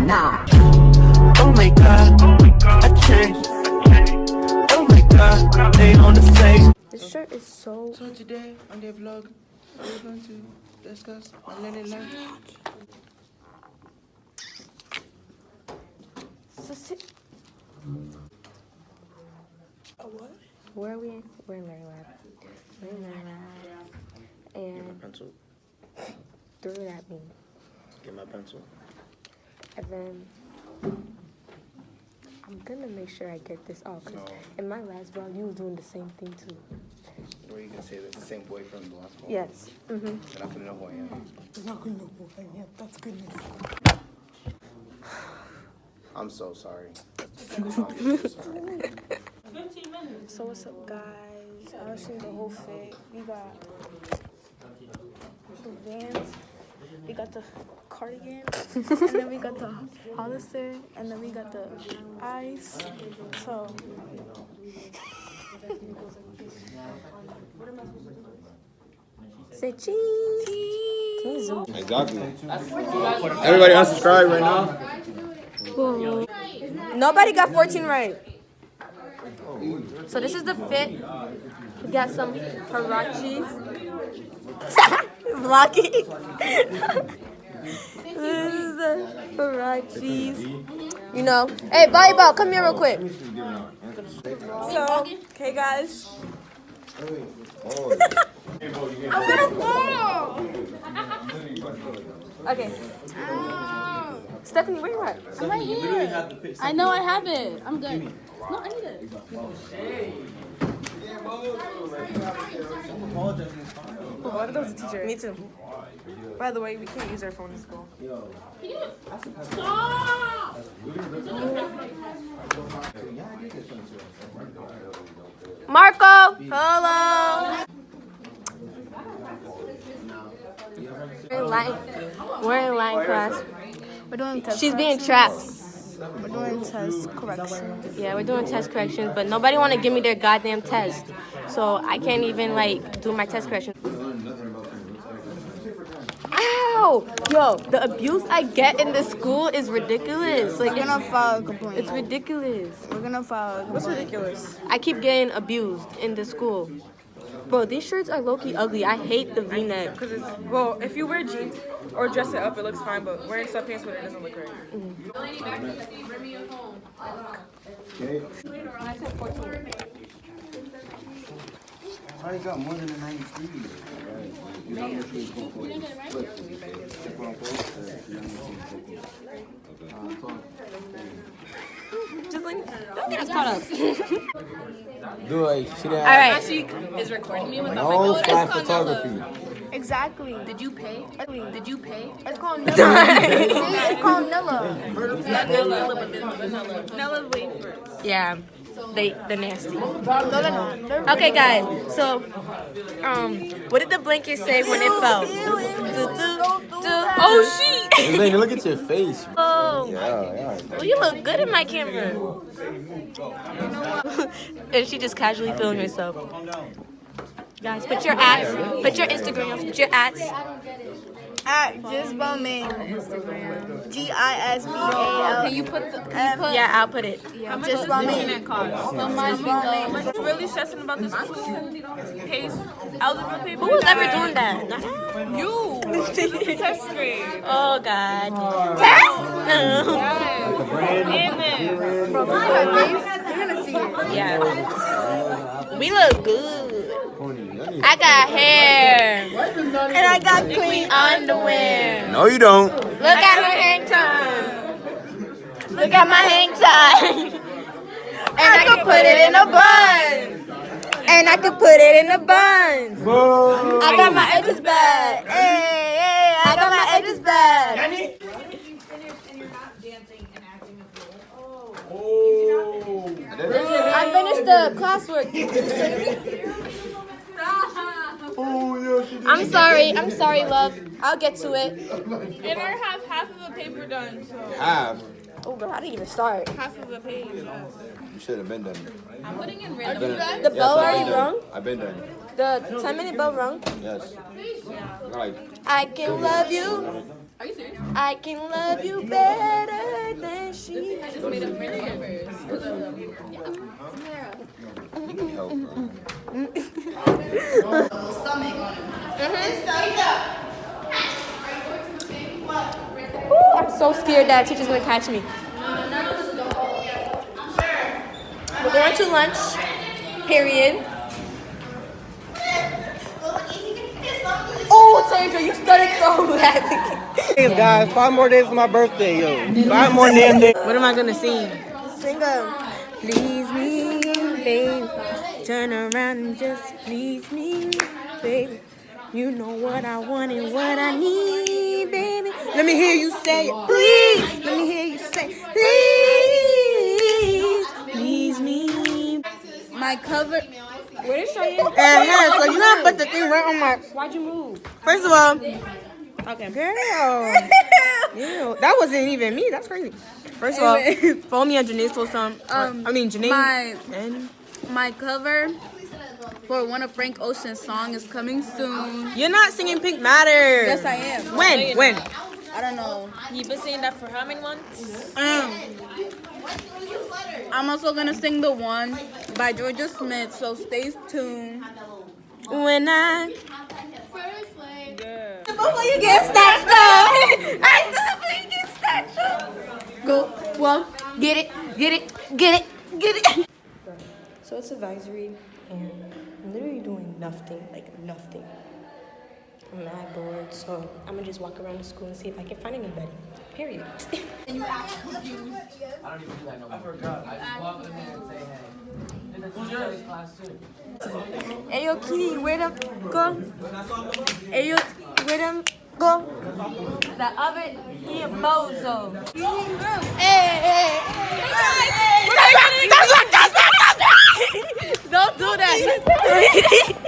Nah. Oh my God, I changed. Oh my God, they on the same. This shirt is so. So today on the vlog, we're going to discuss my learning life. What? Where are we? We're in Learning Lab. We're in Learning Lab. Get my And pencil. threw it at me. Get my pencil. And then I'm gonna make sure I get this off. Because in my last vlog, you was doing the same thing too. Or you can say that's the same boy from the last one. Yes. Mm-hmm. They're not gonna know who I am. They're not gonna know who I am. That's goodness. I'm so sorry. So what's up, guys? I was seeing the whole fit. We got the Vans, we got the cardigan, and then we got the Hollister, and then we got the ice. So say cheese. Can you zoom? Exactly. Everybody unsubscribe right now. Whoa. Nobody got 14 right. So this is the fit. We got some Hirachis. Vloggy. This is the Hirachis. You know. Hey, volleyball, come here real quick. So, okay, guys. I'm gonna fall. Okay. Stephanie, where you at? I'm right here. I know I have it. I'm good. No, I need it. What are those teachers? Me too. By the way, we can't use our phone in school. Stop! Marco! Hello! We're in line class. We're doing test. She's being trapped. We're doing test correction. Yeah, we're doing test corrections, but nobody want to give me their goddamn test. So I can't even, like, do my test correction. Ow! Yo, the abuse I get in this school is ridiculous. Like, We're gonna file a complaint. it's ridiculous. We're gonna file a complaint. What's ridiculous? I keep getting abused in the school. Bro, these shirts are low-key ugly. I hate the V-neck. Because it's, well, if you wear jeans or dress it up, it looks fine, but wearing sweatpants with it doesn't look right. I got more than a 93. Just like, don't get us caught up. Do it. She didn't. All right. She is recording me with No flash photography. Exactly. Did you pay? Did you pay? It's called Nilla. It's called Nilla. Nella's waiting for us. Yeah, they're nasty. No, they're not. Okay, guys. So, what did the blanket say when it fell? Oh, shit. Elaine, look at your face. Oh, Yeah. well, you look good in my camera. And she just casually filming herself. Guys, put your ads, put your Instagrams, put your ads. At Gisbelman. GISBAL. Can you put Yeah, I'll put it. how much does the internet cost? Gisbelman. I'm really stressing about this 2 page algebra paper. Who was ever doing that? You. This is test grade. Oh, God. Test? No. Damn it. Bro, look at her face. You're gonna see it. Yeah. We look good. I got hair. And I got clean Underwear. No, you don't. Look at her hang time. Look at my hang time. And I can put it in a bun. And I can put it in a bun. I got my edges back. Hey, hey, I got my edges back. I finished the classwork. I'm sorry, love. I'll get to it. And I have half of the paper done, so Half. Oh, girl, I didn't even start. half of the page. Yes. You should have been done. I'm putting in I've random. been- The bell I've already been rung? done. I've been done. The 10-minute bell rung. Yes. Like, I can love you. Are you serious? I can love you better than she. I just made up for numbers. I'm so scared that teacher's gonna catch me. We're going to lunch. Period. Oh, Sandra, you studied so bad. Hey guys, 5 more days for my birthday, yo. 5 more damn days. What am I gonna sing? Sing please me, babe. Turn around and just please me, babe. You know what I want and what I need, baby. Let me hear you say it, please. Let me hear you say, please, please me. My cover. Where is Cheyenne? So you gotta put the thing right on my. Why'd you move? First of all, okay, girl. Ew, that wasn't even me. That's crazy. First of all, follow me on Janae's told some. Janine. My cover for one of Frank Ocean's song is coming soon. You're not singing Pink Matter. Yes, I am. When? I don't know. You've been saying that for how many months? I'm also gonna sing the one by Georgia Smith, so stay tuned. When I. Yeah. Before you get snatched up. I said before you get snatched up. Go, well, get it. So it's advisory, and I'm literally doing nothing, nothing. I'm mad bored, so I'm gonna just walk around the school and see if I can find anybody. Period. I don't even do that no more. I forgot. I just walk in there and say, hey. Who's yours? Class too. Hey yo, Kitty, where them go? Hey yo, where them go? The oven, he a bozo. Hey. Don't do that.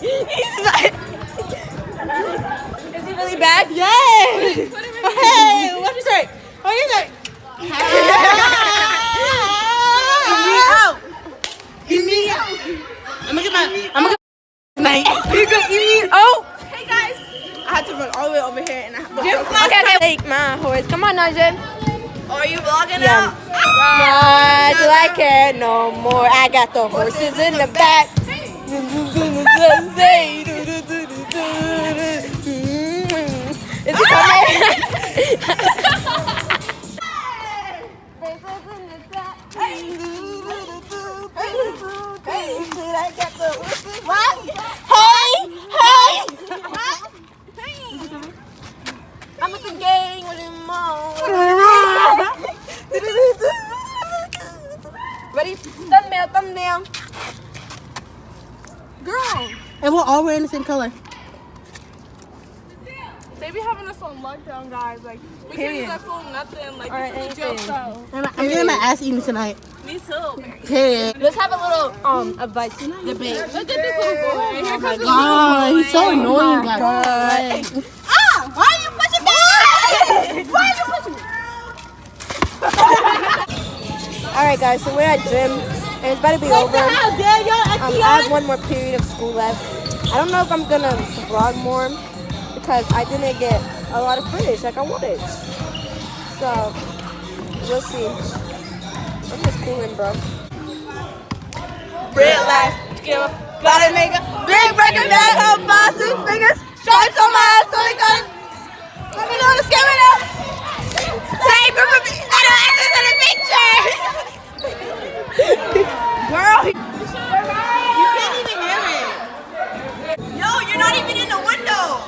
He's not. Is he really bad? Yes. Hey, what you say? What you say? Eat me out. I'm gonna get night. You gonna eat me out? Hey guys. I had to run all the way over here and I have to okay. Take my horse. Come on, Naja. Are you vlogging Yeah. Why do I care no more? I got the horses in the back. Is it coming? What? Hey! I'm with the gang with him all. Ready? Thumbnail. Girl. And we're all wearing the same color. They be having us on lockdown, guys. Like, we can't use our phone, nothing. Like, Alright, this is a joke, so. I'm getting my ass eaten tonight. Me too. Hey. Let's have a little advice debate. Look at this little boy. Here comes this God, he's so annoying, guys. Why are you pushing me? Why are you pushing me? Alright guys, so we're at gym and it's about to be over. I have one more period of school left. I don't know if I'm gonna vlog more because I didn't get a lot of footage like I wanted. So we'll see. I'm just cooling, bro. Real life, gotta make a big breaker that her boss's fingers. Stripes on my ass, so they got. Let me know the scary now. Same group of people that are actors in the picture. Girl, you can't even hear it. Yo, you're not even in the window.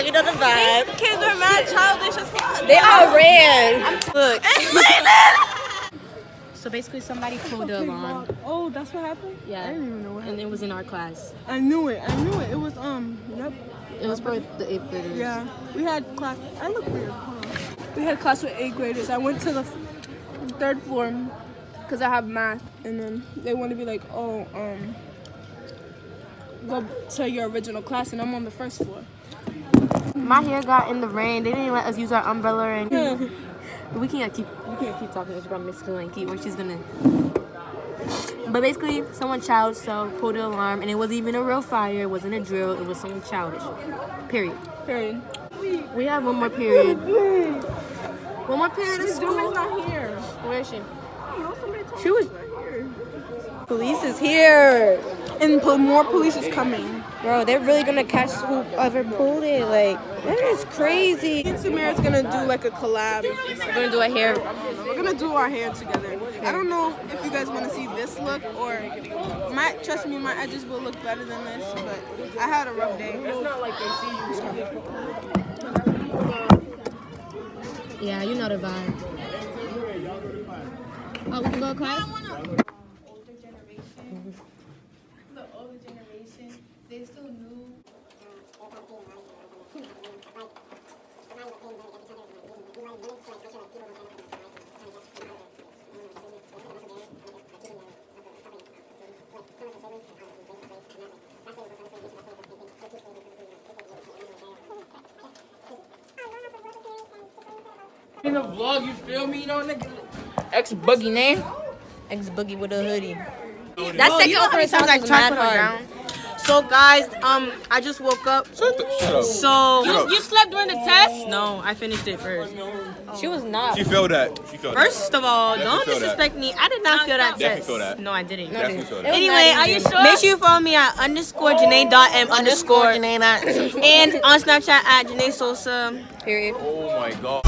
You know the vibe. Kids are mad childish as fuck. They all ran. Look. So basically, somebody pulled a alarm. Oh, that's what happened? Yeah. I didn't even know what happened. And it was in our class. I knew it. It was, yep. It was for the 8th graders. Yeah. We had class. I look weird. We had class with 8th graders. I went to the 3rd floor because I have math. And then they want to be like, go to your original class. And I'm on the 1st floor. My hair got in the rain. They didn't let us use our umbrella, and we can't keep talking about Miss Hill and keep where she's gonna. But basically, someone childish so pulled the alarm, and it wasn't even a real fire. It wasn't a drill. It was someone childish. Period. We have one more period. One more period of school. Duma's not here. Where is she? She was. Police is here. And more police is coming. Bro, they're really gonna catch whoever pulled it. Like, that is crazy. Me and Samara's gonna do like a collab. We're gonna do a hair. We're gonna do our hair together. I don't know if you guys want to see this look or trust me, my edges will look better than this, but I had a rough day. It's not like they see you. Yeah, you know the vibe. Oh, we can go to class? The older generation, they still knew. In the vlog, you feel me? You know, nigga. Ex-boogie name? Ex-boogie with a hoodie. That's second opening sounds like mad hard. So guys, I just woke up. Shut up. So You slept during the test? no, I finished it first. She was not. She feel that. She feel that. First of all, Definitely don't feel that. disrespect me. I did not feel that Definitely test. feel that. No, I didn't. Definitely feel that. Anyway, Are you sure? make sure you follow me at _Janae.m_ and on Snapchat at Janae Sosa. Period. Oh my god.